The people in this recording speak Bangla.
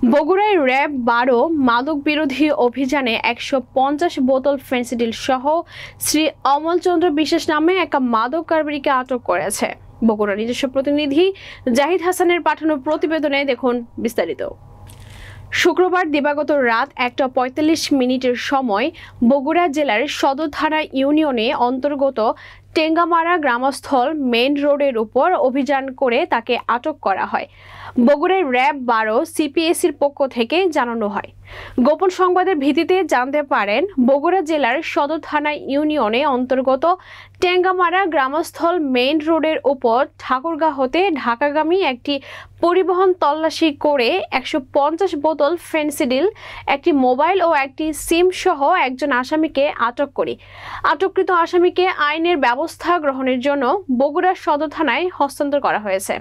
বগুড়ায় র্যাব ১২ মাদক বিরোধী অভিযানে ১৫০ বোতল ফেন্সিডিল সহ শ্রী অমলচন্দ্র বিশ্বাস নামে এক মাদক কারবারিকে আটক করেছে। বগুড়া নিজস্ব প্রতিনিধি জাহিদ হাসানের পাঠানো প্রতিবেদনে দেখুন বিস্তারিত। শুক্রবার দিবাগত রাত ১টা ৪৫ সময় বগুড়া জেলার সদর থানা ইউনিয়নে অন্তর্গত টেঙ্গামারা গ্রামস্থল মেইন রোডের উপর অভিযান করে তাকে আটক করা হয়। বগুড়ার র্যাব ১২ সিপিএসির পক্ষ থেকে জানানো হয়, গোপন সংবাদের ভিত্তিতে জানতে পারেন বগুড়া জেলার সদর থানা ইউনিয়নে অন্তর্গত টেঙ্গামারা গ্রামস্থল মেইন রোডের উপর ঠাকুরগাঁ হতে ঢাকাগামী একটি পরিবহন তল্লাশি করে ১৫০ বোতল ফেন্সিডিল, একটি মোবাইল ও একটি সিম সহ একজন আসামিকে আটক করি। আটককৃত আসামিকে আইনের ব্যবস্থা গ্রহণের জন্য বগুড়া সদর থানায় হস্তান্তর করা হয়েছে।